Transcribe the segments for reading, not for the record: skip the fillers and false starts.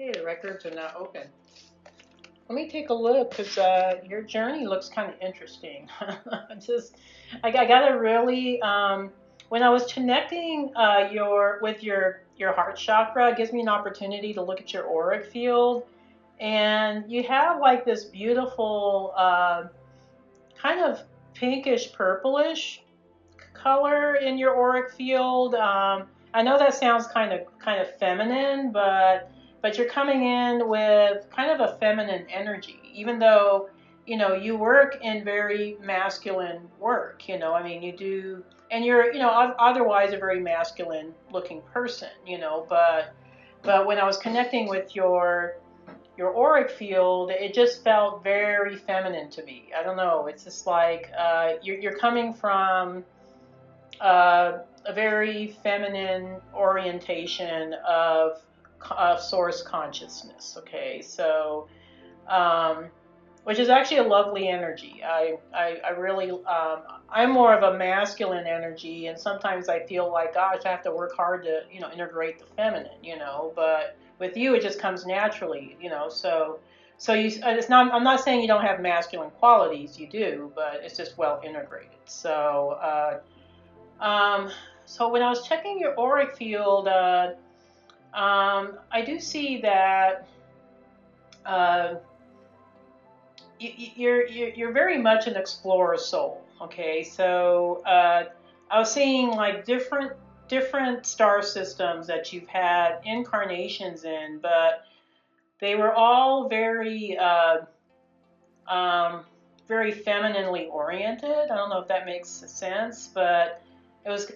Okay, the records are now open. Let me take a look because your journey looks kind of interesting. I got to really, when I was connecting with your heart chakra, it gives me an opportunity to look at your auric field, and you have like this beautiful kind of pinkish purplish color in your auric field. I know that sounds kind of feminine, but you're coming in with kind of a feminine energy, even though you work in very masculine work. I mean, you do, and you're otherwise a very masculine looking person. But when I was connecting with your auric field, it just felt very feminine to me. I don't know. It's just like you're coming from a very feminine orientation of source consciousness. Okay, so which is actually a lovely energy. I really I'm more of a masculine energy, and sometimes I feel like, gosh, I have to work hard to integrate the feminine. But with you, it just comes naturally. So it's not. I'm not saying you don't have masculine qualities. You do, but it's just well integrated. So when I was checking your auric field, I do see that you're very much an explorer soul. Okay, so I was seeing like different star systems that you've had incarnations in, but they were all very very femininely oriented. I don't know if that makes sense, but it was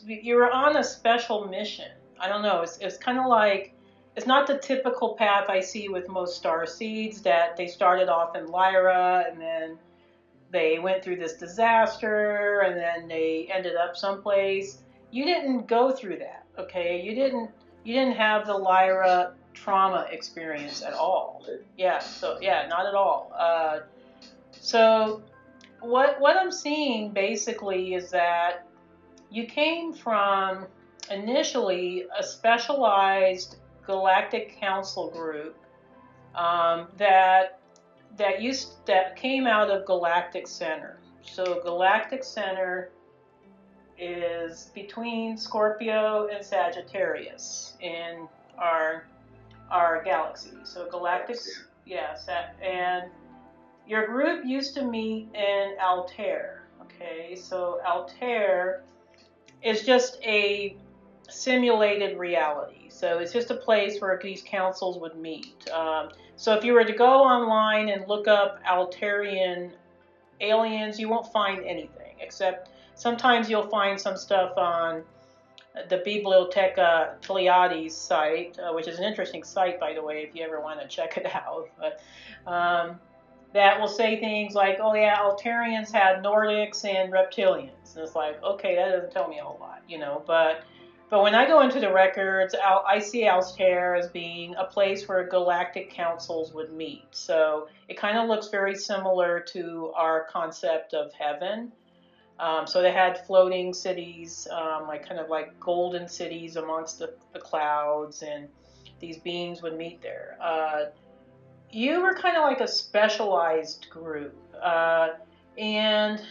you were on a special mission. I don't know. It's kind of like, it's not the typical path I see with most star seeds, that they started off in Lyra and then they went through this disaster and then they ended up someplace. You didn't go through that, okay? You didn't have the Lyra trauma experience at all. Yeah, so yeah, not at all. So what I'm seeing basically is that you came from initially a specialized galactic council group that came out of Galactic Center. So Galactic Center is between Scorpio and Sagittarius in our galaxy. So Galactic, yes, and your group used to meet in Altair. Okay, so Altair is just a simulated reality. So it's just a place where these councils would meet. So if you were to go online and look up Altarian aliens, you won't find anything, except sometimes you'll find some stuff on the Biblioteca Pleiades site, which is an interesting site, by the way, if you ever want to check it out. But that will say things like, oh yeah, Altarians had Nordics and reptilians. And it's like, okay, that doesn't tell me a whole lot, But when I go into the records, I see Altair as being a place where galactic councils would meet. So it kind of looks very similar to our concept of heaven. So they had floating cities, kind of like golden cities amongst the clouds, and these beings would meet there. You were kind of like a specialized group, and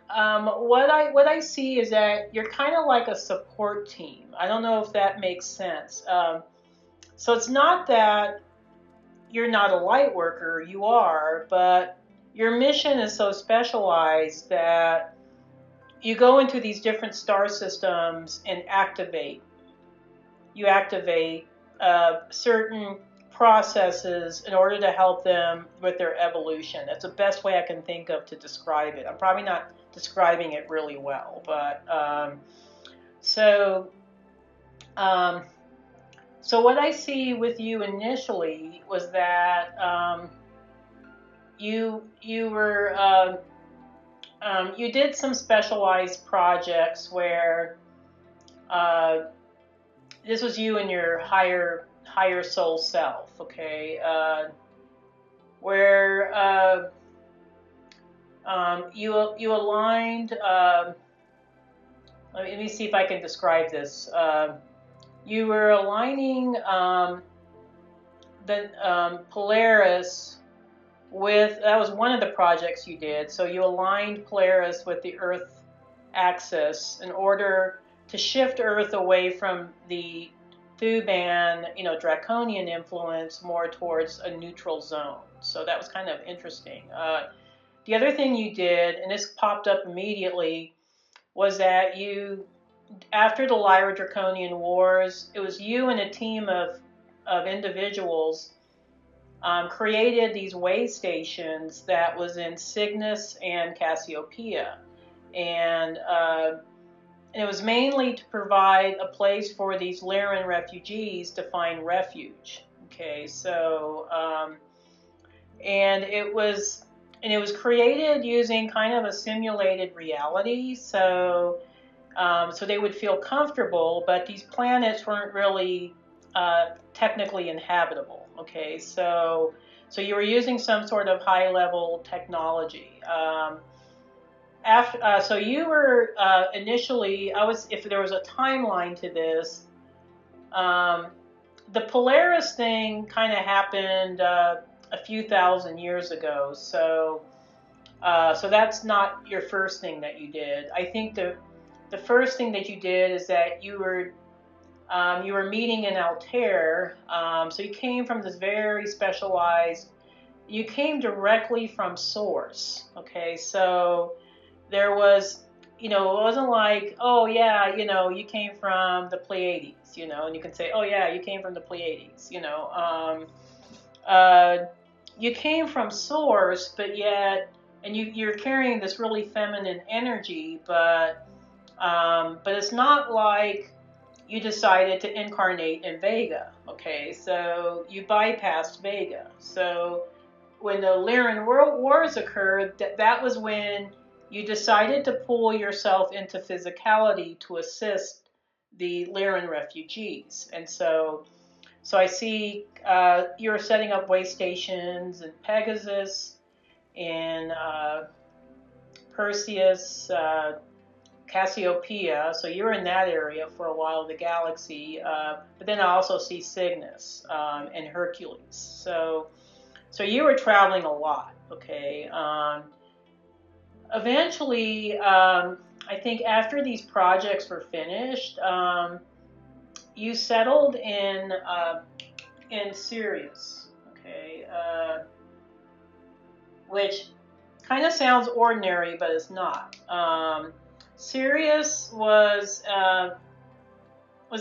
what I see is that you're kind of like a support team. I don't know if that makes sense. So it's not that you're not a light worker, you are, but your mission is so specialized that you go into these different star systems and you activate certain processes in order to help them with their evolution. That's the best way I can think of to describe it. I'm probably not describing it really well, but so what I see with you initially was that you did some specialized projects where this was you and your higher soul self, okay, where you aligned. Let me see if I can describe this. You were aligning Polaris with, that was one of the projects you did. So you aligned Polaris with the Earth axis in order to shift Earth away from the Thuban, draconian influence more towards a neutral zone. So that was kind of interesting. The other thing you did, and this popped up immediately, was that you, after the Lyra Draconian Wars, it was you and a team of individuals created these way stations that was in Cygnus and Cassiopeia. And it was mainly to provide a place for these Lyran refugees to find refuge. Okay, so and it was created using kind of a simulated reality. So so they would feel comfortable, but these planets weren't really technically inhabitable. Okay, so you were using some sort of high-level technology. So you were initially, if there was a timeline to this, the Polaris thing kind of happened a few thousand years ago. So that's not your first thing that you did. I think the first thing that you did is that you were meeting in Altair. So you came from this very specialized. You came directly from source. Okay, so there was, it wasn't like, oh yeah, you came from the Pleiades, and you can say, oh yeah, you came from the Pleiades, you came from source, but yet, and you're carrying this really feminine energy, but it's not like you decided to incarnate in Vega. Okay, so you bypassed Vega. So when the Lyran World Wars occurred, that was when you decided to pull yourself into physicality to assist the Lyran refugees. And so I see you're setting up way stations in Pegasus, in Perseus, Cassiopeia. So you're in that area for a while, the galaxy. But then I also see Cygnus and Hercules. So you were traveling a lot. Okay. Eventually, I think after these projects were finished, you settled in Sirius, okay, which kind of sounds ordinary, but it's not. Sirius was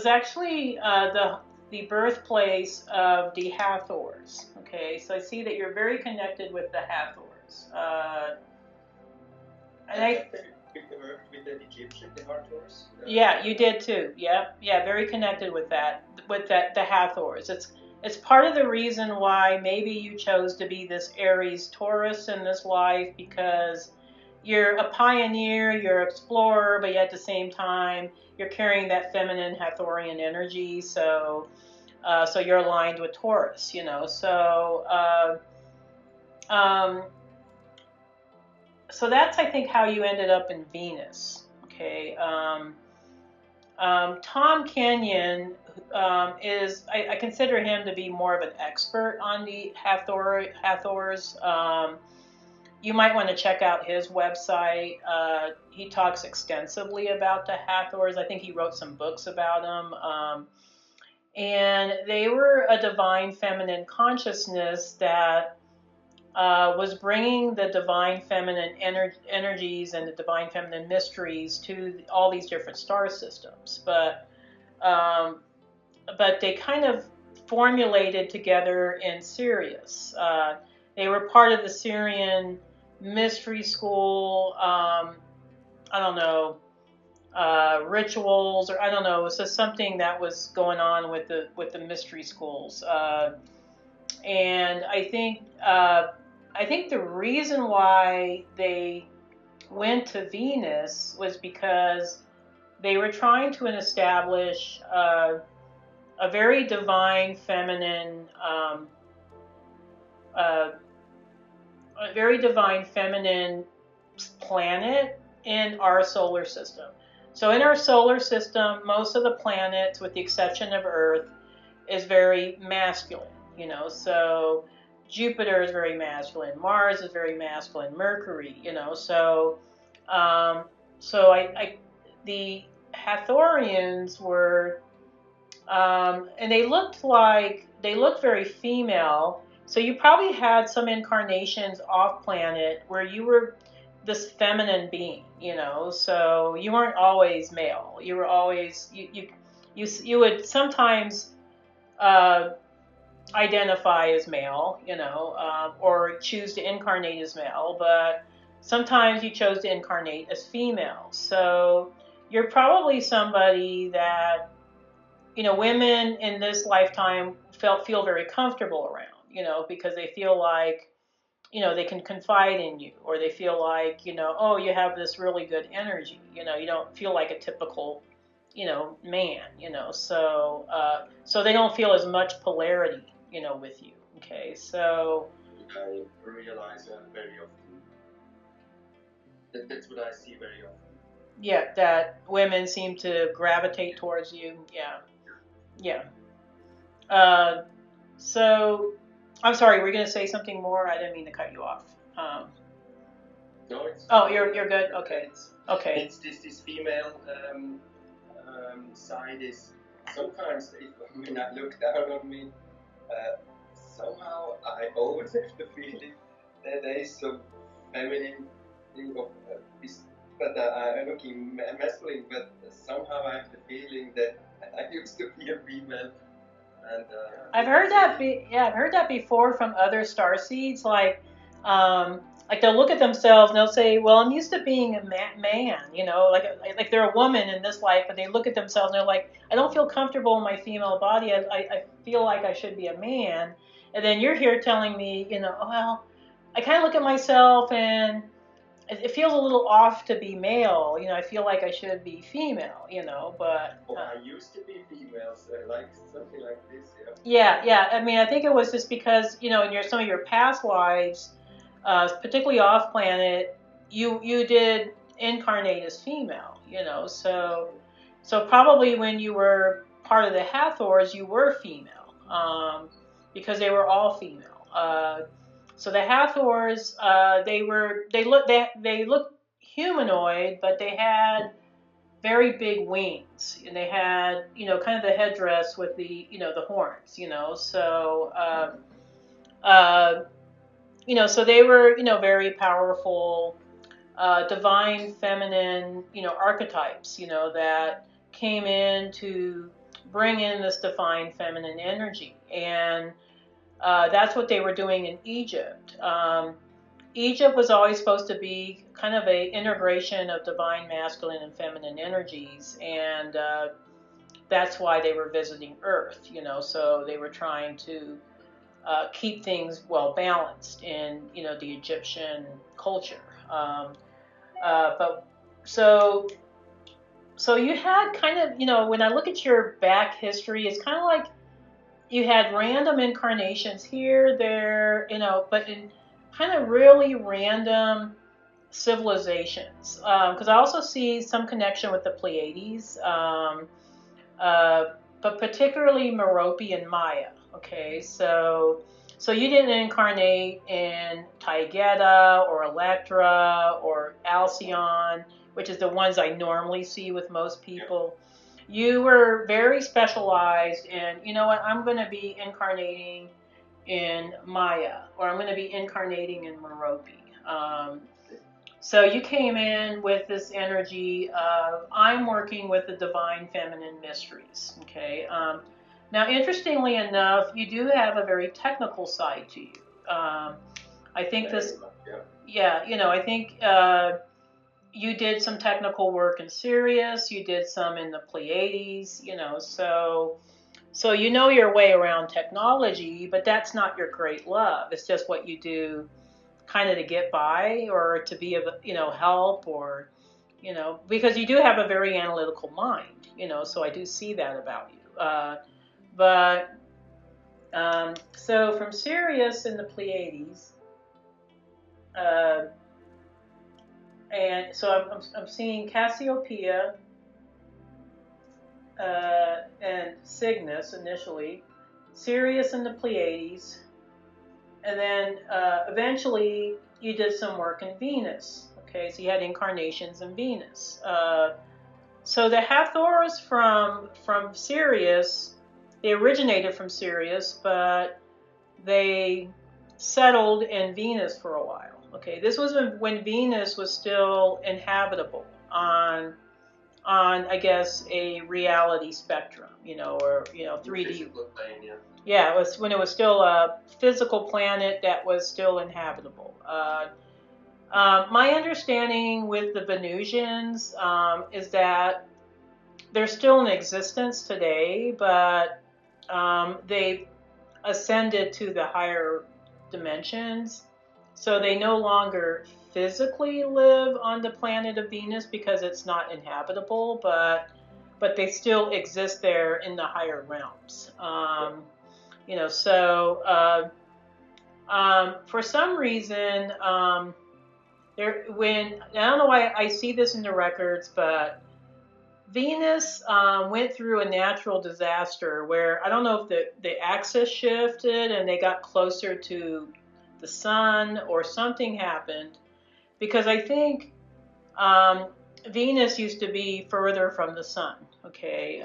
actually the birthplace of the Hathors. Okay, so I see that you're very connected with the Hathors. And I with the Egyptian, the Hathors. Yeah, you did too. Yeah, very connected with the Hathors. It's part of the reason why maybe you chose to be this Aries Taurus in this life, because you're a pioneer, you're an explorer, but yet at the same time you're carrying that feminine Hathorian energy. So you're aligned with Taurus, So that's, I think, how you ended up in Venus. Okay. Tom Kenyon is, I consider him to be more of an expert on the Hathors. You might want to check out his website. He talks extensively about the Hathors. I think he wrote some books about them. And they were a divine feminine consciousness that was bringing the divine feminine energies and the divine feminine mysteries to all these different star systems. But they kind of formulated together in Sirius. They were part of the Syrian mystery school. I don't know, rituals, or I don't know. It was just something that was going on with the mystery schools. And I think the reason why they went to Venus was because they were trying to establish a very divine feminine, planet in our solar system. So in our solar system, most of the planets, with the exception of Earth, is very masculine. you know. So Jupiter is very masculine, Mars is very masculine, Mercury, you know. So I the Hathorians were, and they looked very female. So you probably had some incarnations off planet where you were this feminine being, you know. So you weren't always male. You were always you would sometimes uh, identify as male, you know, or choose to incarnate as male, but sometimes you chose to incarnate as female. So you're probably somebody that, you know, women in this lifetime feel very comfortable around, you know, because they feel like, you know, they can confide in you, or they feel like, you know, oh, you have this really good energy, you know, you don't feel like a typical, you know, man, you know, so they don't feel as much polarity, you know, with you. Okay, so I realize very often that's what I see very often. yeah, that women seem to gravitate towards you. Yeah. So I'm sorry, were you going to say something more? I didn't mean to cut you off. No, it's you're good. Okay. It's this female side is sometimes when I look down on me, somehow I always have the feeling that there is some feminine thing of this, but I'm looking masculine, but somehow I have the feeling that I used to be a female. And I've heard that. I've heard that before from other starseeds. Like they'll look at themselves and they'll say, "Well, I'm used to being a man, you know, like they're a woman in this life, but they look at themselves and they're like, I don't feel comfortable in my female body. I feel like I should be a man." And then you're here telling me, you know, well, I kind of look at myself and it feels a little off to be male. You know, I feel like I should be female, you know, but. I used to be female, so like something like this, Yeah. I mean, I think it was just because, you know, in some of your past lives, particularly off planet, you did incarnate as female, you know. So probably when you were part of the Hathors, you were female, because they were all female. So the Hathors, they looked humanoid, but they had very big wings, and they had, you know, kind of the headdress with the, you know, the horns, you know. So you know, so they were, you know, very powerful, divine feminine, you know, archetypes, you know, that came in to bring in this divine feminine energy. And that's what they were doing in Egypt. Egypt was always supposed to be kind of a integration of divine masculine and feminine energies, and that's why they were visiting Earth, you know. So they were trying to keep things well balanced in, you know, the Egyptian culture. But so you had kind of, you know, when I look at your back history, it's kind of like you had random incarnations here, there, you know, but in kind of really random civilizations. Because I also see some connection with the Pleiades, but particularly Merope and Maya. Okay, so you didn't incarnate in Taygeta or Electra or Alcyon, which is the ones I normally see with most people. You were very specialized in, you know what, I'm going to be incarnating in Maya, or I'm going to be incarnating in Merope. So you came in with this energy of, I'm working with the divine feminine mysteries. Okay. Now, interestingly enough, you do have a very technical side to you. I think you know, I think you did some technical work in Sirius. You did some in the Pleiades. You know, so you know your way around technology, but that's not your great love. It's just what you do, kind of to get by, or to be of, you know, help, or, you know, because you do have a very analytical mind, you know, so I do see that about you. So from Sirius in the Pleiades, and so I'm seeing Cassiopeia and Cygnus initially, Sirius and the Pleiades, and then eventually you did some work in Venus. Okay, so you had incarnations in Venus. So the Hathors from Sirius, they originated from Sirius, but they settled in Venus for a while. Okay, this was when Venus was still inhabitable on I guess a reality spectrum, or 3D. Physical plane, yeah. Yeah, it was when it was still a physical planet that was still inhabitable. My understanding with the Venusians is that they're still in existence today, but they've ascended to the higher dimensions. So they no longer physically live on the planet of Venus because it's not inhabitable, but they still exist there in the higher realms. For some reason, I don't know why I see this in the records, but Venus went through a natural disaster where I don't know if the axis shifted and they got closer to the sun or something happened, because I think Venus used to be further from the sun, okay,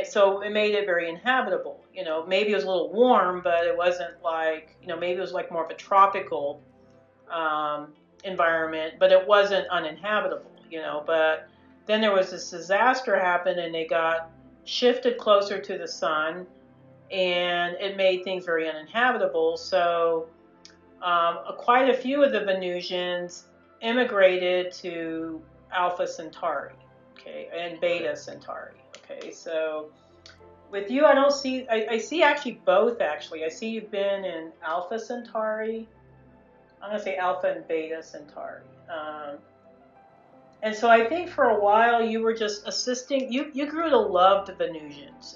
so it made it very inhabitable. Maybe it was a little warm, but it wasn't like, maybe it was like more of a tropical environment, but it wasn't uninhabitable. But then there was this disaster happen and they got shifted closer to the sun, and it made things very uninhabitable. So quite a few of the Venusians immigrated to Alpha Centauri, okay, and Beta Centauri. Okay, so with you, I don't see, I see actually both, actually. I see you've been in Alpha Centauri. I'm going to say Alpha and Beta Centauri. And so I think for a while you were just assisting, you grew to love the Venusians.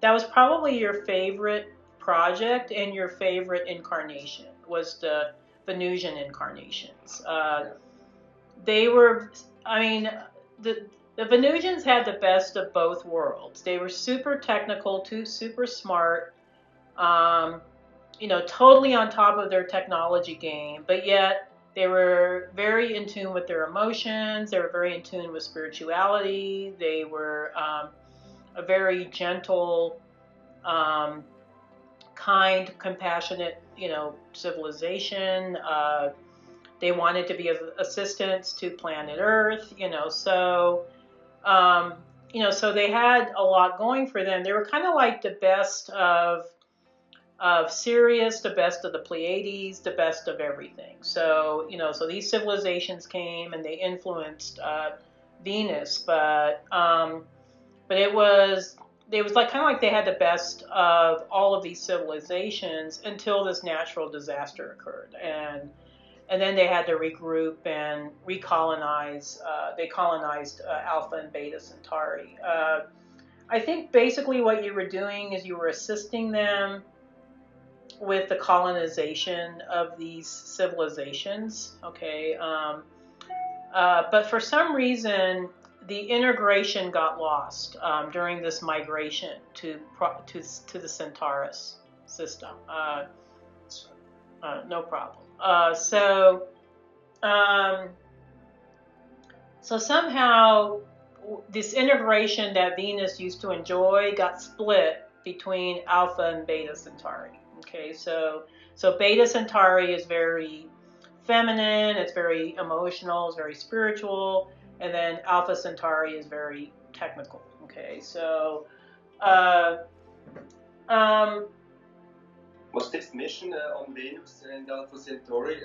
That was probably your favorite project and your favorite incarnation was the Venusian incarnations. They were, the Venusians had the best of both worlds. They were super technical, super smart, totally on top of their technology game, but yet they were very in tune with their emotions. They were very in tune with spirituality. They were a very gentle, kind, compassionate, civilization. They wanted to be of assistance to planet Earth, so they had a lot going for them. They were kind of like the best of Sirius, the best of the Pleiades, the best of everything. So, so these civilizations came and they influenced Venus, but it was like kind of like they had the best of all of these civilizations until this natural disaster occurred, and then they had to regroup and recolonize. They colonized Alpha and Beta Centauri. I think basically what you were doing is you were assisting them with the colonization of these civilizations, okay? But for some reason, the integration got lost during this migration to the Centaurus system. No problem. So somehow this integration that Venus used to enjoy got split between Alpha and Beta Centauri. Okay, so Beta Centauri is very feminine, it's very emotional, it's very spiritual, and then Alpha Centauri is very technical. Okay, so was this mission on Venus and Alpha Centauri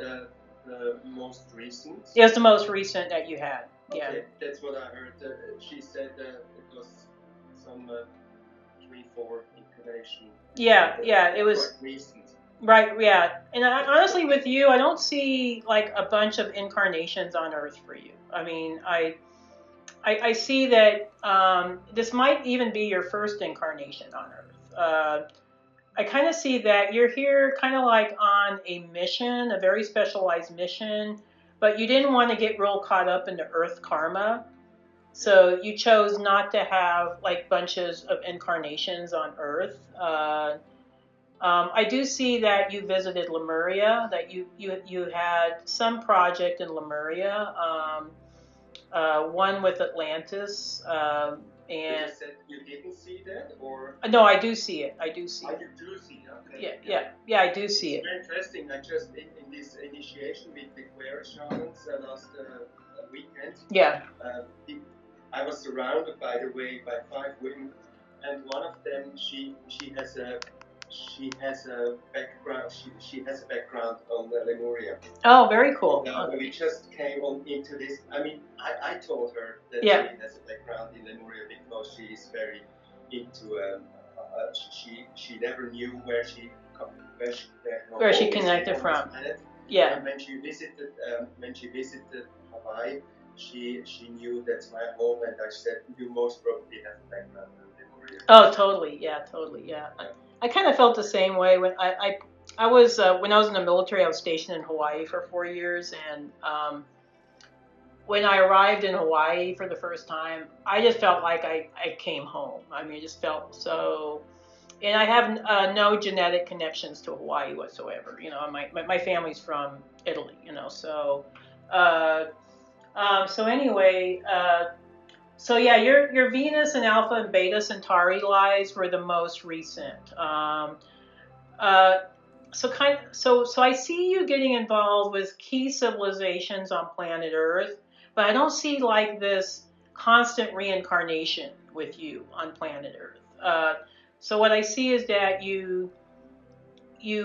the most recent? Yeah, it's the most recent that you had. Okay, Yeah, that's what I heard. She said it was some 3-4 incarnation. Yeah, it was quite recent. right. Yeah, and honestly, with you, I don't see like a bunch of incarnations on Earth for you. I mean, I see that this might even be your first incarnation on Earth. I kind of see that you're here kind of like on a mission, a very specialized mission, but you didn't want to get real caught up in the Earth karma. So you chose not to have like bunches of incarnations on Earth. I do see that you visited Lemuria, that you had some project in Lemuria, one with Atlantis, and You said you didn't see that, or no, I do see it. I do see it. you do see? Okay. Yeah, I do see It's it. very interesting. I just in this initiation with the queer shamans last weekend. Yeah. I was surrounded, by the way, by 5 women, and one of them she has a background. She has a background on Lemuria. Oh, very cool. Now, we just came on into this. I mean, I told her that Yeah. she has a background in Lemuria because she is very into. She never knew where she connected from. Planet. Yeah. And when she visited Hawaii, she knew that's my home, and I said, you most probably have a background in Lemuria. Oh, totally. Yeah, totally. Yeah. I kind of felt the same way when I was when I was in the military. I was stationed in Hawaii for 4 years, and when I arrived in Hawaii for the first time, I just felt like I came home. I mean, it just felt so. And I have no genetic connections to Hawaii whatsoever. You know, my family's from Italy. You know, so so anyway. So yeah, your Venus and Alpha and Beta Centauri lives were the most recent. So I see you getting involved with key civilizations on planet Earth, but I don't see like this constant reincarnation with you on planet Earth. So what I see is that you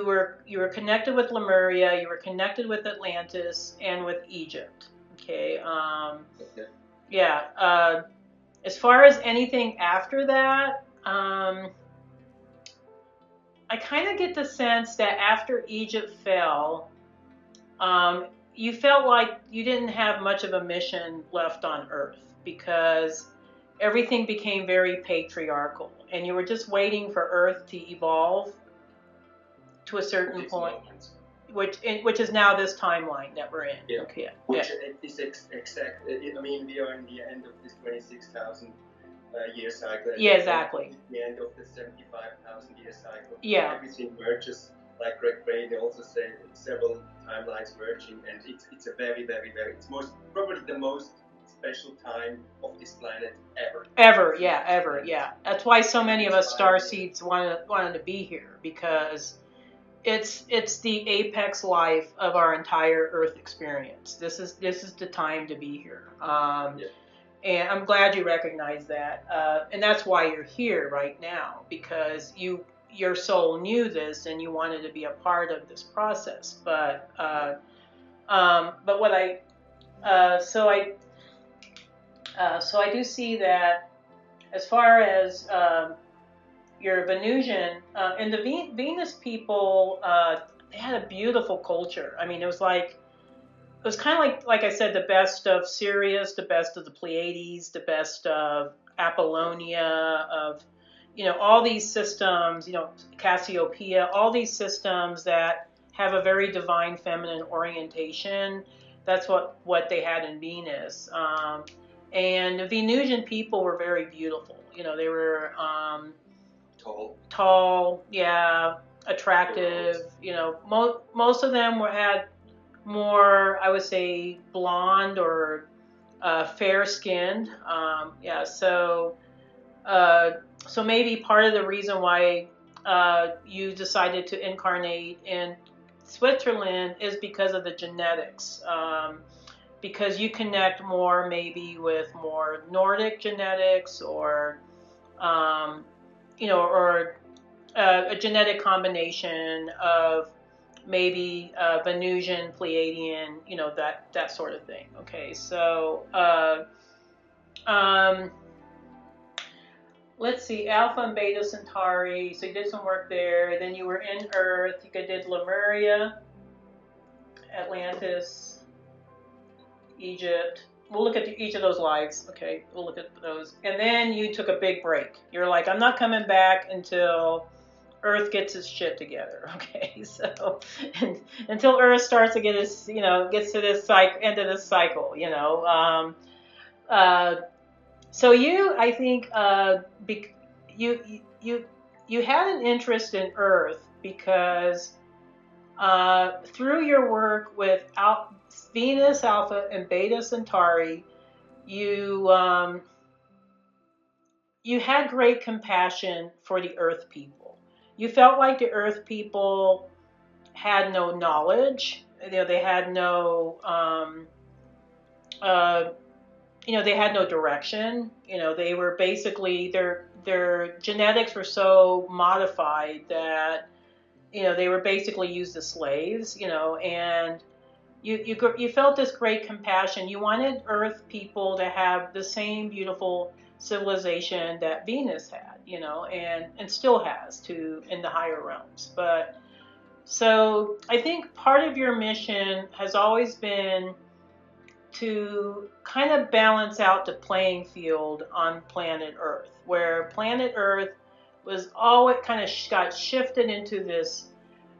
were connected with Lemuria, you were connected with Atlantis, and with Egypt. Okay. Okay. Yeah. As far as anything after that, I kind of get the sense that after Egypt fell, you felt like you didn't have much of a mission left on Earth because everything became very patriarchal, and you were just waiting for Earth to evolve to a certain point. Which is now this timeline that we're in. Yeah. Okay. Which is exact. I mean, we are in the end of this 26,000 year cycle. Yeah, exactly. The end of the 75,000 year cycle. Yeah. Everything merges, like Greg Braden also said, several timelines merging, and it's a very, very, very. It's probably the most special time of this planet ever. Ever, yeah. That's why so many of us starseeds wanted to be here, because it's the apex life of our entire Earth experience. This is the time to be here. And I'm glad you recognize that. And that's why you're here right now, because your soul knew this and you wanted to be a part of this process. But what so I do see that as far as your Venusian and the Venus people, they had a beautiful culture. I mean, it was kind of like I said, the best of Sirius, the best of the Pleiades, the best of Apollonia, of all these systems, Cassiopeian, all these systems that have a very divine feminine orientation. That's what they had in Venus. And the Venusian people were very beautiful. They were tall, yeah, attractive. Most of them had more, I would say, blonde or fair-skinned. Yeah, so maybe part of the reason why you decided to incarnate in Switzerland is because of the genetics. Because you connect more maybe with more Nordic genetics, or or a genetic combination of maybe Venusian, Pleiadian, that sort of thing. Okay, so let's see, Alpha and Beta Centauri. So you did some work there. Then you were in Earth. You did Lemuria, Atlantis, Egypt. We'll look at each of those lives. Okay, we'll look at those. And then you took a big break. You're like, I'm not coming back until Earth gets its shit together. Okay, so until Earth starts to gets to this end of this cycle. So you, I think, you you had an interest in Earth because through your work with Venus, Alpha and Beta Centauri, you you had great compassion for the Earth people. You felt like the Earth people had no knowledge. You know, they had no uh, you know, they had no direction. You know, they were basically their genetics were so modified that, you know, they were basically used as slaves. You know, and you felt this great compassion. You wanted Earth people to have the same beautiful civilization that Venus had. You know, and still has to in the higher realms. But so I think part of your mission has always been to kind of balance out the playing field on planet Earth, where planet Earth was always kind of got shifted into this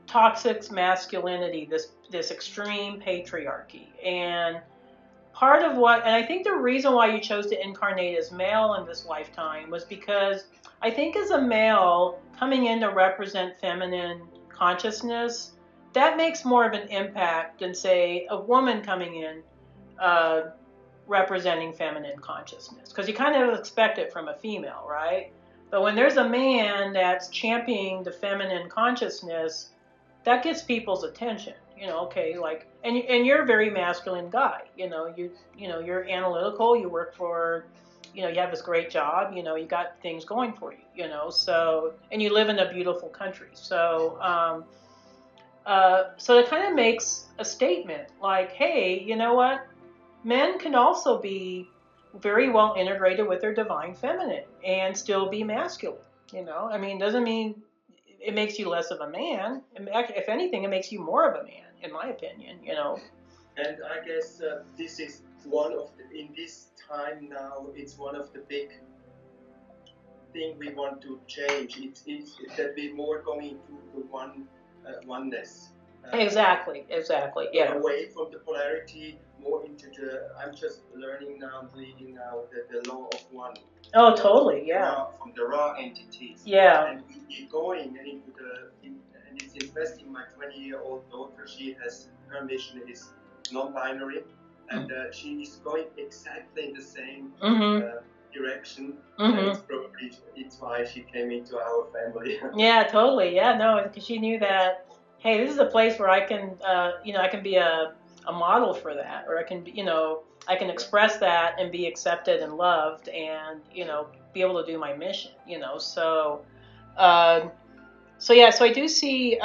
toxic masculinity, this extreme patriarchy. And part of what, and I think the reason why you chose to incarnate as male in this lifetime was because I think as a male coming in to represent feminine consciousness, that makes more of an impact than, say, a woman coming in uh, representing feminine consciousness, because you kind of expect it from a female, right? But when there's a man that's championing the feminine consciousness, that gets people's attention. You know, okay, like, and you're a very masculine guy. You know, you're analytical. You work for, you know, you have this great job. You know, you got things going for you. You know, so and you live in a beautiful country. So, so it kind of makes a statement like, hey, you know what? Men can also be very well integrated with their divine feminine and still be masculine. You know, I mean, doesn't mean it makes you less of a man. If anything, it makes you more of a man, in my opinion. You know. And I guess this is one of the, in this time now, it's one of the big thing we want to change. It's that we're more going to one oneness. Exactly. Yeah. Away from the polarity, more into the. I'm just learning now, reading now the law of one. Oh, totally. Yeah. From the raw entities. Yeah. And we're going into and it's interesting. My 20-year-old daughter, she has her mission is non-binary, and she is going exactly in the same direction. And it's why she came into our family. Yeah, totally. Yeah, no, because she knew that, hey, this is a place where I can, you know, I can be a model for that, or I can, you know, I can express that and be accepted and loved, and, you know, be able to do my mission. You know, so, so yeah, so I do see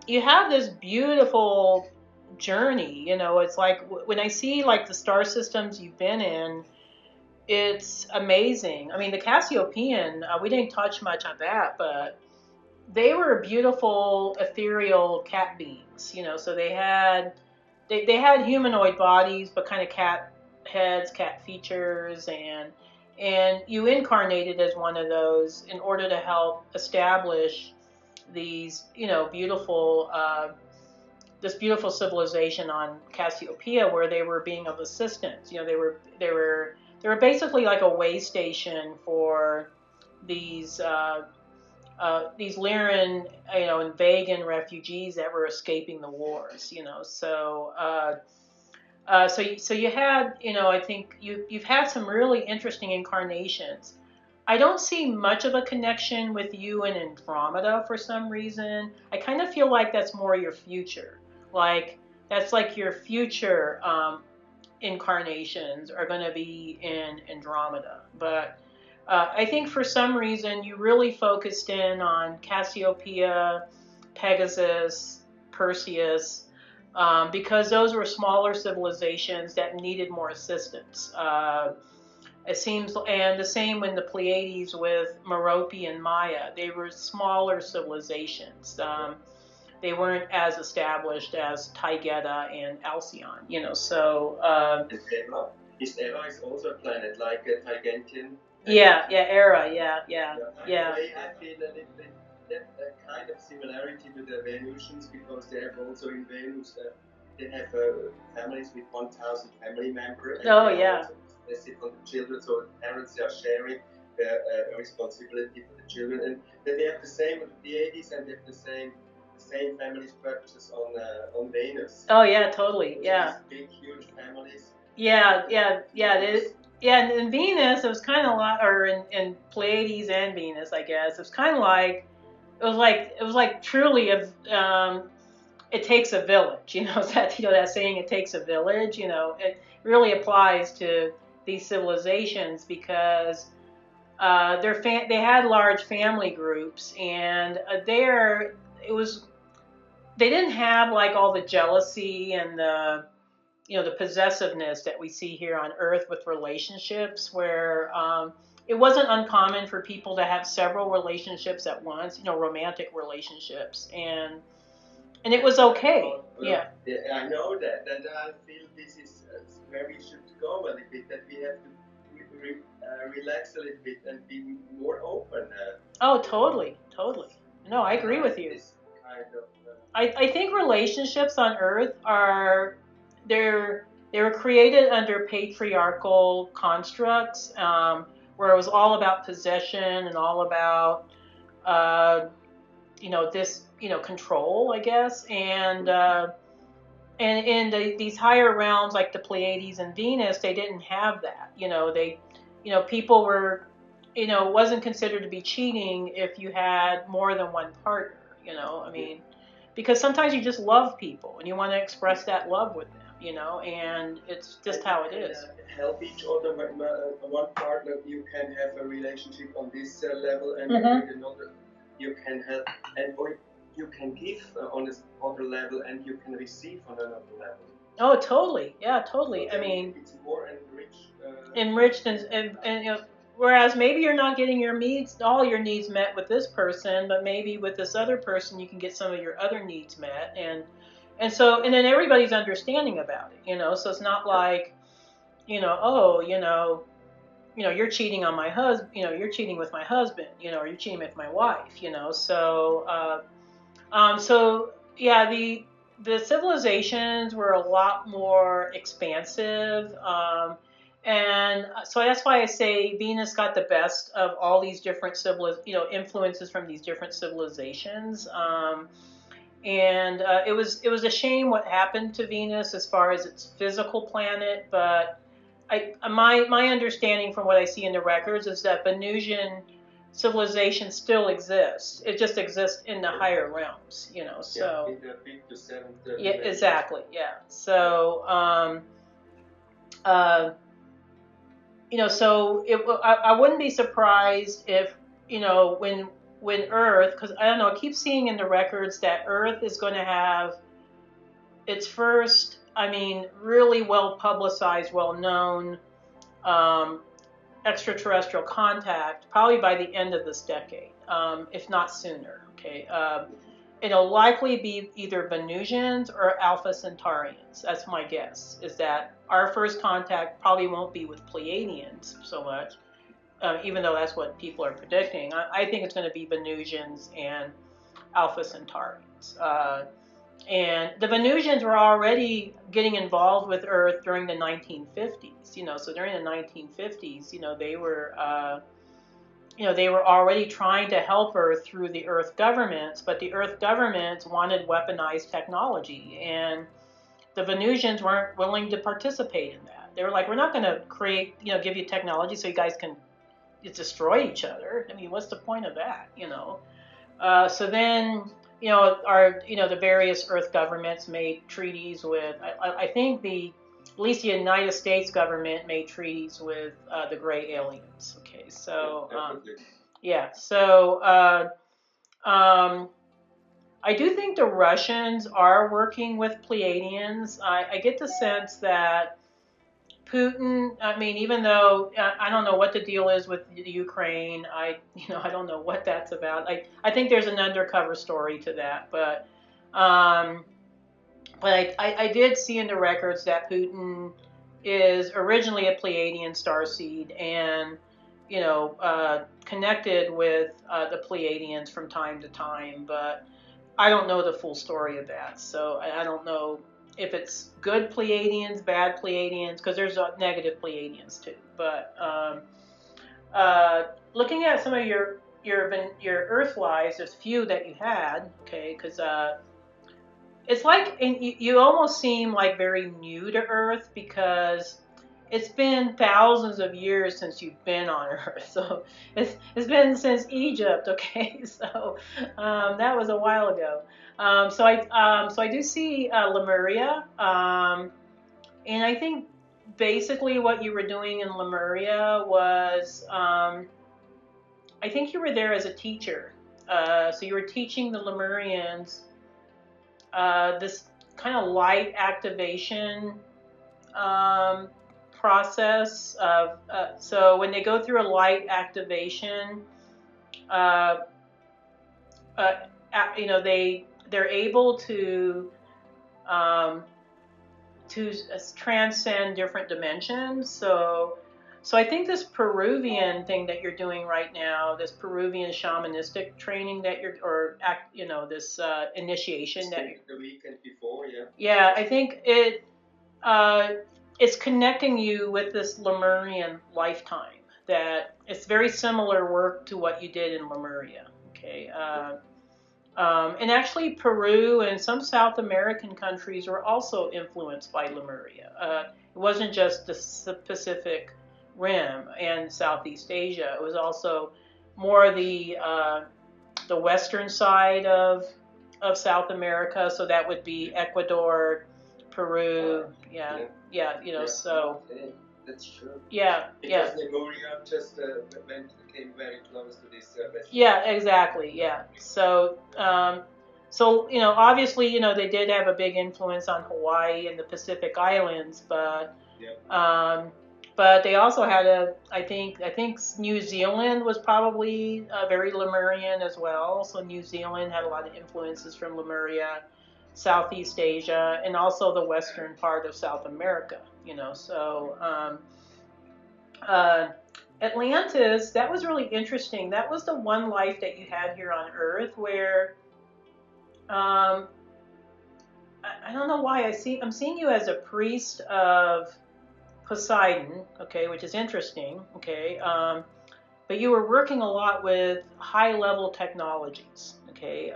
you have this beautiful journey. You know, it's like when I see like the star systems you've been in, it's amazing. I mean, the Cassiopeian, we didn't touch much on that, but they were beautiful ethereal cat beings. You know, so they had humanoid bodies, but kind of cat heads, cat features, and you incarnated as one of those in order to help establish these, you know, beautiful this beautiful civilization on Cassiopeia, where they were being of assistance. You know, they were basically like a way station for these Lyran, you know, and Vegan refugees that were escaping the wars. You know, so so you had, you know, I think you've had some really interesting incarnations. I don't see much of a connection with you and Andromeda for some reason. I kind of feel like that's more your future. Like that's like your future incarnations are going to be in Andromeda. But I think for some reason you really focused in on Cassiopeia, Pegasus, Perseus, because those were smaller civilizations that needed more assistance. It seems, and the same in the Pleiades with Merope and Maya. They were smaller civilizations. They weren't as established as Taygeta and Alcyon, you know. So Era is also a planet like a Taygetian. Yeah, Era, yeah. I feel a little bit that kind of similarity to the Venusians, because they have also in Venus they have families with 1,000 family members. Oh yeah. as if on the children, so the parents are sharing the responsibility for the children, and then they have the same on the Pleiades, and they have the same family structures on Venus. Oh yeah, totally. Yeah. Big, huge families. Yeah. Yeah, in Venus, it was kind of like, or in Pleiades and Venus, I guess, it was kind of like, it was like truly it takes a village, that saying, it takes a village, it really applies to these civilizations because they had large family groups, and they didn't have like all the jealousy and the possessiveness that we see here on Earth with relationships, where it wasn't uncommon for people to have several relationships at once, romantic relationships, and it was okay. Yeah. I know that, and I feel this is where we should go a little bit, that we have to relax a little bit and be more open. Oh, totally. No, I agree with you. Kind of, I think relationships on Earth they were created under patriarchal constructs, where it was all about possession and all about control, I guess, and in these higher realms like the Pleiades and Venus, they didn't have that. People were, it wasn't considered to be cheating if you had more than one partner. I mean, because sometimes you just love people and you want to express that love with them. And it's just how it is. Help each other. One partner, you can have a relationship on this level, and with another, you can help, and or you can give on this other level, and you can receive on another level. Oh, totally. Yeah, totally. So I mean, it's more enriched, and whereas maybe you're not getting all your needs met with this person, but maybe with this other person you can get some of your other needs met, and then everybody's understanding about it, so it's not like, you're cheating on my husband, you're cheating with my husband, or you're cheating with my wife, so yeah, the civilizations were a lot more expansive, and so that's why I say Venus got the best of all these different influences from these different civilizations. And it was a shame what happened to Venus as far as its physical planet, but my understanding from what I see in the records is that Venusian civilization still exists. It just exists in the higher realms, so. In the 5th to 7th. Yeah, exactly. Yeah. So, so I wouldn't be surprised if, when Earth, because I don't know, I keep seeing in the records that Earth is going to have its first, really well publicized, well known extraterrestrial contact, probably by the end of this decade, if not sooner. Okay. It'll likely be either Venusians or Alpha Centaurians. That's my guess, is that our first contact probably won't be with Pleiadians so much, even though that's what people are predicting. I think it's going to be Venusians and Alpha Centaurians. And the Venusians were already getting involved with Earth during the 1950s, so during the 1950s, they were already trying to help Earth through the Earth governments, but the Earth governments wanted weaponized technology, and the Venusians weren't willing to participate in that. They were like, we're not going to give you technology so you guys can destroy each other. What's the point of that, So then, the various Earth governments made treaties with, I think at least the United States government made treaties with the gray aliens. Okay, so yeah, so I do think the Russians are working with Pleiadians. I get the sense that Putin, even though I don't know what the deal is with the Ukraine, I don't know what that's about. I think there's an undercover story to that, but I did see in the records that Putin is originally a Pleiadian starseed and, connected with the Pleiadians from time to time, but I don't know the full story of that. So I don't know, if it's good Pleiadians, bad Pleiadians, because there's negative Pleiadians too. But looking at some of your Earth lives, there's few that you had, okay, because it's like you almost seem like very new to Earth because it's been thousands of years since you've been on Earth. So it's been since Egypt, okay? So that was a while ago. So I do see Lemuria, and I think basically what you were doing in Lemuria was I think you were there as a teacher. So you were teaching the Lemurians this kind of light activation process of so when they go through a light activation, uh, you know, they're able um, to transcend different dimensions. So I think this Peruvian thing that you're doing right now, this Peruvian shamanistic training that you know, this initiation that the weekend before, yeah. Yeah, I think it's connecting you with this Lemurian lifetime. That it's very similar work to what you did in Lemuria. Okay, and actually Peru and some South American countries were also influenced by Lemuria. It wasn't just the Pacific Rim and Southeast Asia. It was also more the western side of South America. So that would be Ecuador, Peru, yeah, you know, Yeah, so okay, that's true. yeah, Because Lemuria just came very close to this. Yeah, exactly, yeah. So, so you know, obviously, you know, they did have a big influence on Hawaii and the Pacific Islands, but they also had I think New Zealand was probably very Lemurian as well. So New Zealand had a lot of influences from Lemuria, Southeast Asia, and also the western part of South America. You know, so Atlantis, that was really interesting. That was the one life that you had here on Earth where I don't know why I'm seeing you as a priest of Poseidon, okay, which is interesting, okay. But you were working a lot with high-level technologies, okay.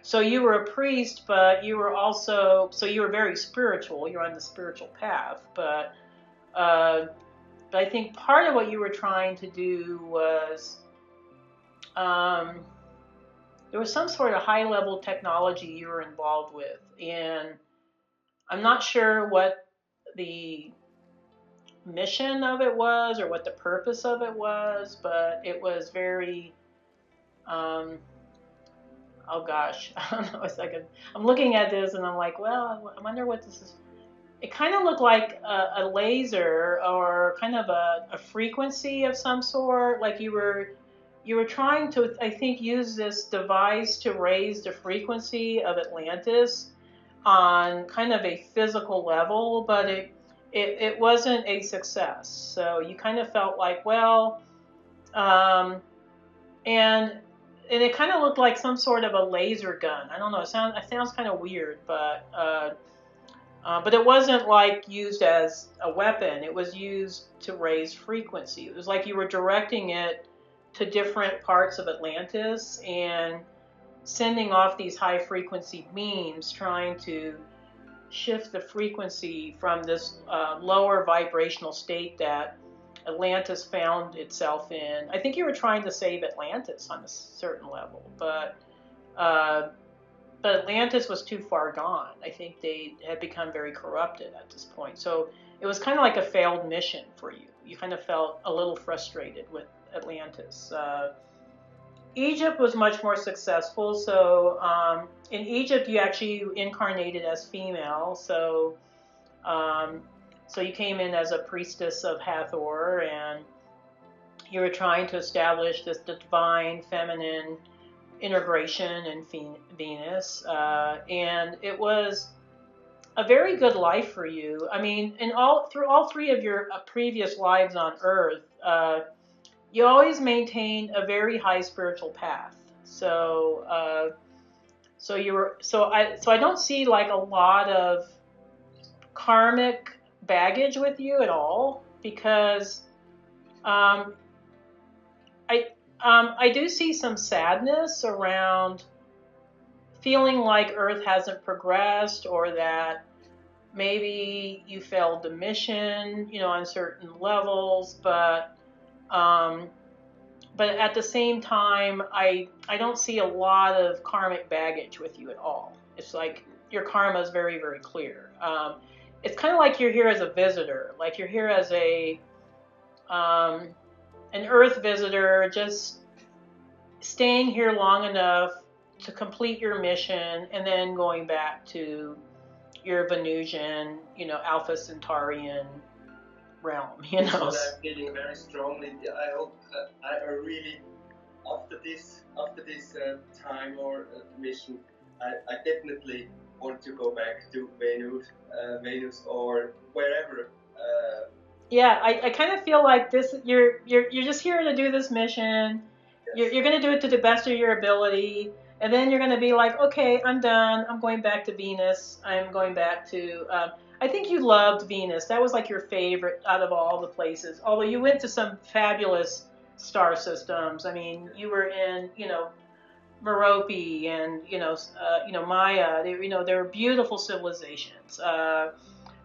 So you were a priest, but you were also you were very spiritual. You're on the spiritual path, but I think part of what you were trying to do was there was some sort of high-level technology you were involved with, and I'm not sure what the mission of it was or what the purpose of it was, but it was very, oh gosh, I don't know, it's like I'm looking at this and I'm like, well, I wonder what this is. It kind of looked like a laser or kind of a frequency of some sort, like you were trying to, I think, use this device to raise the frequency of Atlantis on kind of a physical level, but it wasn't a success. So you kind of felt like, well, and it kind of looked like some sort of a laser gun. I don't know. It sounds kind of weird, but it wasn't like used as a weapon. It was used to raise frequency. It was like you were directing it to different parts of Atlantis and sending off these high frequency beams trying to shift the frequency from this lower vibrational state that Atlantis found itself in. I think you were trying to save Atlantis on a certain level, but Atlantis was too far gone. I think they had become very corrupted at this point. So it was kind of like a failed mission for you. You kind of felt a little frustrated with Atlantis. Egypt was much more successful. So in Egypt, you actually incarnated as female. So so you came in as a priestess of Hathor, and you were trying to establish this divine feminine integration in Venus, and it was a very good life for you. I mean, through all three of your previous lives on Earth, you always maintained a very high spiritual path. So So I don't see like a lot of karmic baggage with you at all, because um, I do see some sadness around feeling like Earth hasn't progressed, or that maybe you failed the mission, on certain levels, but at the same time, I don't see a lot of karmic baggage with you at all. It's like your karma is very, very clear. It's kind of like you're here as a visitor, like you're here as an Earth visitor, just staying here long enough to complete your mission, and then going back to your Venusian, Alpha Centaurian realm, That's what I'm feeling very strongly. I hope I really, after this time or mission, I definitely want to go back to Venus or wherever. Yeah, I kind of feel like this. You're just here to do this mission. Yes. You're going to do it to the best of your ability, and then you're going to be like, okay, I'm done. I'm going back to Venus. I'm going back to. I think you loved Venus. That was like your favorite out of all the places. Although you went to some fabulous star systems. I mean, you were in, Merope and Maya. They were beautiful civilizations.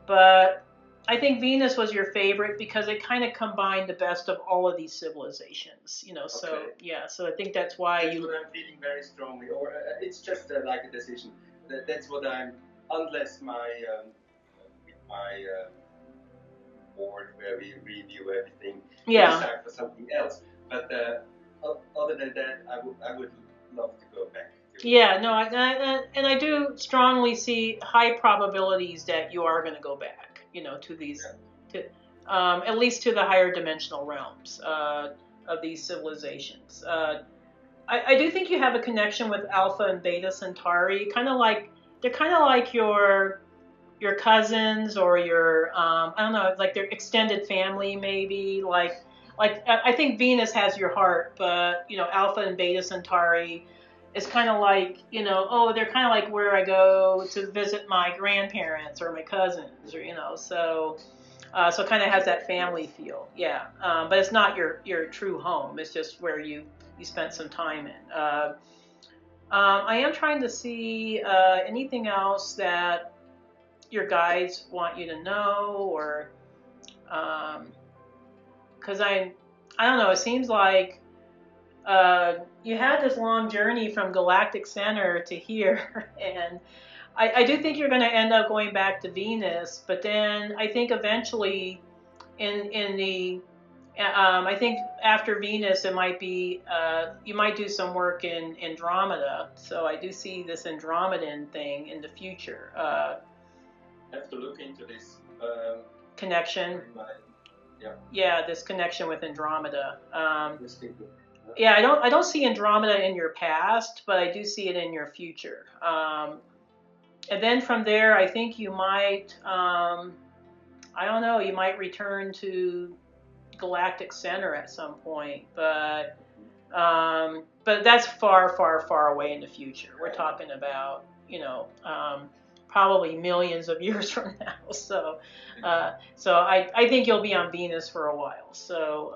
But I think Venus was your favorite because it kind of combined the best of all of these civilizations. So Okay. yeah. So I think that's why That's what I'm feeling very strongly, or it's just like a decision. That's what I'm. Unless my board where we review everything, Yeah. decide for something else. But other than that, I would love to go back. Yeah, no, and I do strongly see high probabilities that you are going to go back, to these, at least to the higher dimensional realms of these civilizations. I do think you have a connection with Alpha and Beta Centauri, they're kind of like your cousins, or your I don't know, like their extended family, maybe. Like I think Venus has your heart, but Alpha and Beta Centauri is kind of like, they're kind of like where I go to visit my grandparents or my cousins, or so kind of has that family feel. Yeah. But it's not your true home. It's just where you spent some time in. I am trying to see anything else that your guides want you to know, or because I don't know, it seems like you had this long journey from Galactic Center to here, and I do think you're going to end up going back to Venus, but then I think eventually in the I think after Venus, it might be you might do some work in Andromeda. So I do see this Andromedan thing in the future. I have to look into this connection. Yeah, this connection with Andromeda. Yeah, I don't see Andromeda in your past, but I do see it in your future. And then from there, I think you might, I don't know, you might return to Galactic Center at some point, but that's far, far, far away in the future. We're talking about, probably millions of years from now. So I think you'll be on Venus for a while. So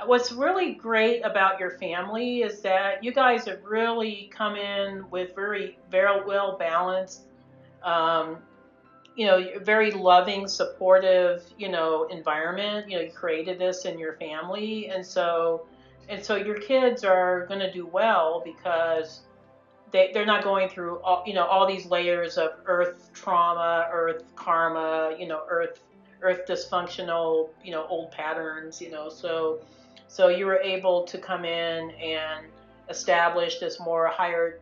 what's really great about your family is that you guys have really come in with very, very well balanced, very loving, supportive, environment. You created this in your family, and so your kids are going to do well because they're not going through all these layers of Earth trauma, Earth karma, Earth dysfunctional, old patterns, so you were able to come in and establish this more higher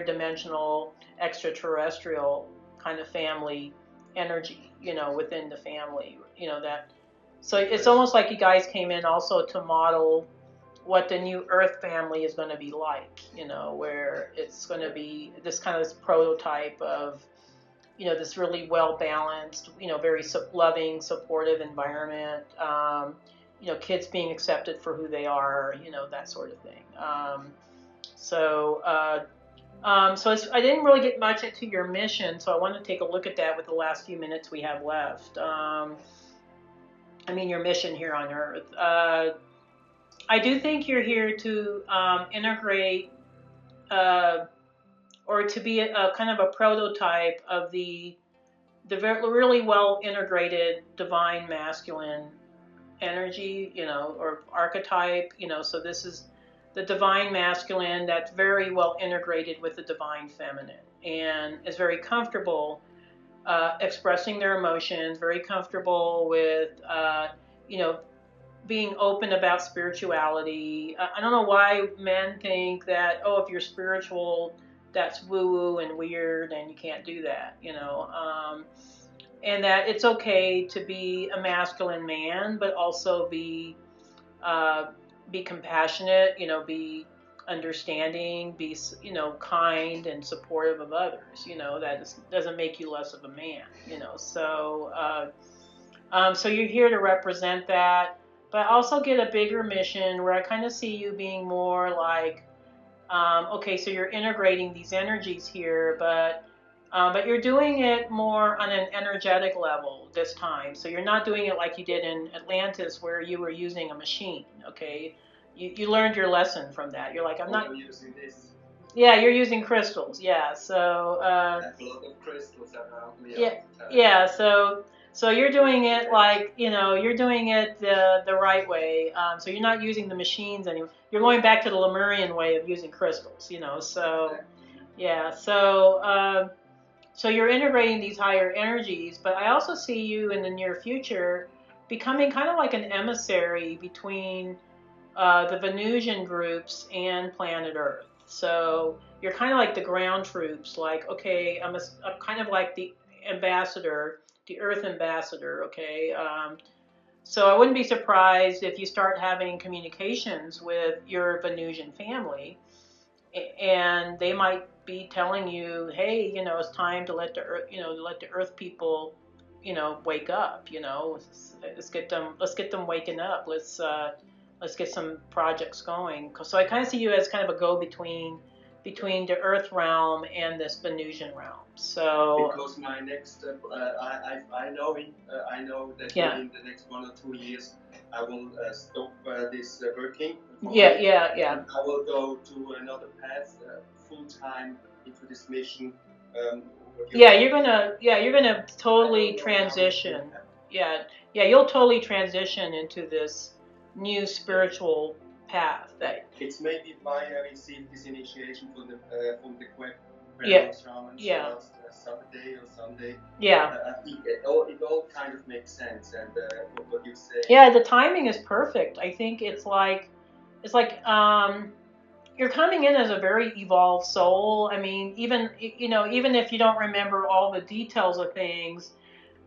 dimensional extraterrestrial kind of family energy, within the family, that. So it's almost like you guys came in also to model what the new Earth family is going to be like, where it's going to be this kind of prototype of, this really well balanced, very loving, supportive environment. Kids being accepted for who they are, that sort of thing. So I didn't really get much into your mission, so I want to take a look at that with the last few minutes we have left. Your mission here on Earth. I do think you're here to integrate or to be a kind of a prototype of the really well integrated divine masculine energy, or archetype, so this is the divine masculine that's very well integrated with the divine feminine and is very comfortable expressing their emotions, very comfortable with, being open about spirituality. I don't know why men think that, oh, if you're spiritual, that's woo-woo and weird and you can't do that, and that it's okay to be a masculine man, but also be compassionate, be understanding, be kind and supportive of others. That doesn't make you less of a man. So you're here to represent that, but I also get a bigger mission where I kind of see you being more like, okay, so you're integrating these energies here, but you're doing it more on an energetic level this time. So you're not doing it like you did in Atlantis, where you were using a machine. Okay, you learned your lesson from that. You're like, I'm not using this. Yeah, you're using crystals. Yeah, so a lot of crystals around me. Yeah. So you're doing it like, you're doing it the right way. So you're not using the machines anymore. You're going back to the Lemurian way of using crystals. So yeah. So you're integrating these higher energies, but I also see you in the near future becoming kind of like an emissary between the Venusian groups and planet Earth. So you're kind of like the ground troops, like, okay, I'm kind of like the ambassador, the Earth ambassador, okay? So I wouldn't be surprised if you start having communications with your Venusian family, and they might be telling you, hey, it's time to let the Earth, the Earth people, wake up. Let's get them waking up. Let's get some projects going. So I kind of see you as kind of a go-between the Earth realm and this Venusian realm. So because my next step, I know that in the next 1 or 2 years I will stop this working. Yeah. I will go to another path, full time into this mission. You're gonna totally transition. You'll totally transition into this new spiritual path. That it's maybe why I received this initiation from the shamans last Saturday or Sunday. I think it all kind of makes sense, and what you say. Yeah, the timing is perfect. I think it's like you're coming in as a very evolved soul. I mean, even if you don't remember all the details of things,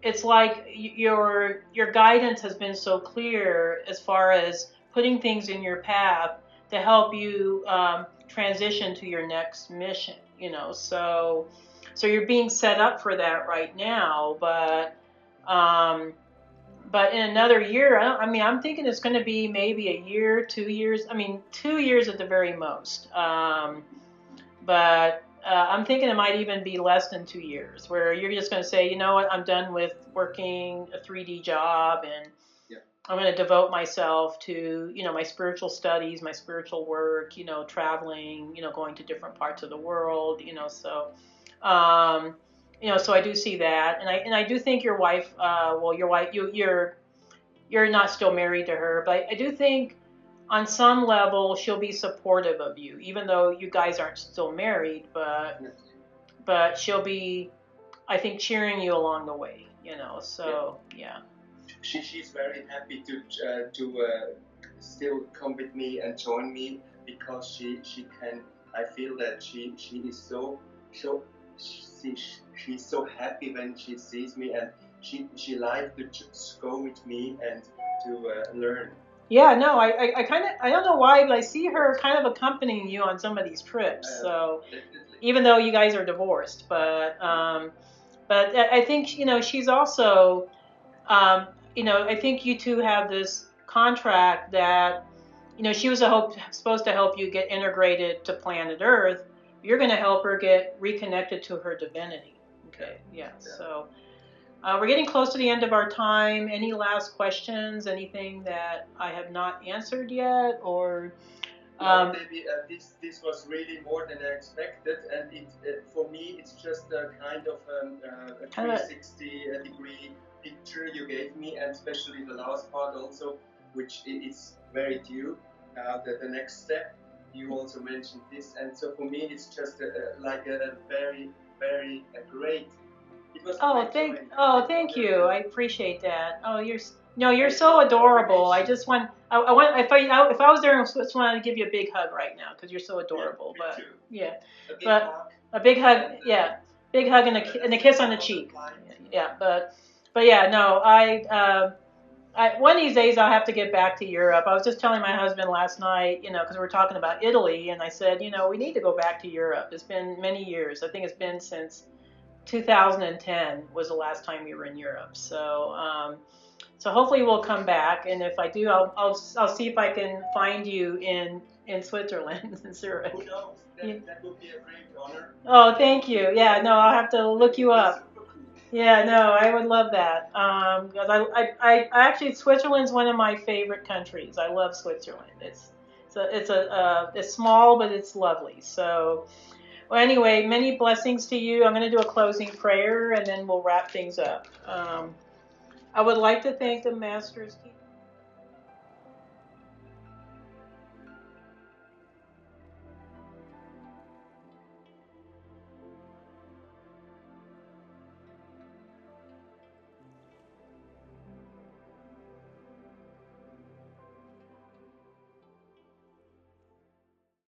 it's like your guidance has been so clear as far as putting things in your path to help you transition to your next mission. So you're being set up for that right now, but in another year, I'm thinking it's going to be maybe a year, 2 years. 2 years at the very most. But I'm thinking it might even be less than 2 years, where you're just going to say, you know what, I'm done with working a 3D job, and I'm going to devote myself to, my spiritual studies, my spiritual work, traveling, going to different parts of the world, so. So I do see that, and I do think your wife. Your wife, you're not still married to her, but I do think on some level she'll be supportive of you, even though you guys aren't still married. But she'll be, I think, cheering you along the way. So yeah. She's very happy to still come with me and join me, because she can. I feel that she is so. She's so happy when she sees me, and she likes to just go with me and to learn. Yeah, no, I kind of, I don't know why, but I see her kind of accompanying you on some of these trips. So Definitely. Even though you guys are divorced, but I think she's also, I think you two have this contract that she was supposed to help you get integrated to planet Earth you're going to help her get reconnected to her divinity. Okay, yeah. So we're getting close to the end of our time. Any last questions? Anything that I have not answered yet, or? Maybe this was really more than I expected, and for me it's just a kind of a 360 degree picture you gave me, and especially the last part also, which is very due. The next step you also mentioned this, and so for me it's just like a very great. It was thank you. I appreciate that. Oh, you're so adorable. I just want if I was there in Switzerland, I'd give you a big hug right now because you're so adorable. Yeah, but too. yeah, A big hug. Big hug and a kiss on the cheek. Yeah, but yeah, no, one of these days I'll have to get back to Europe. I was just telling my husband last night, because we're talking about Italy, and I said, we need to go back to Europe. It's been many years. I think it's been since 2010 was the last time we were in Europe. So so hopefully we'll come back, and if I do, I'll see if I can find you in Switzerland, in Zurich. Who knows? That would be a great honor. Oh, thank you. Yeah, no, I'll have to look you up. Yeah, no, I would love that. Because I actually, Switzerland's one of my favorite countries. I love Switzerland. It's small, but it's lovely. So, well, anyway, many blessings to you. I'm going to do a closing prayer, and then we'll wrap things up. I would like to thank the Masters.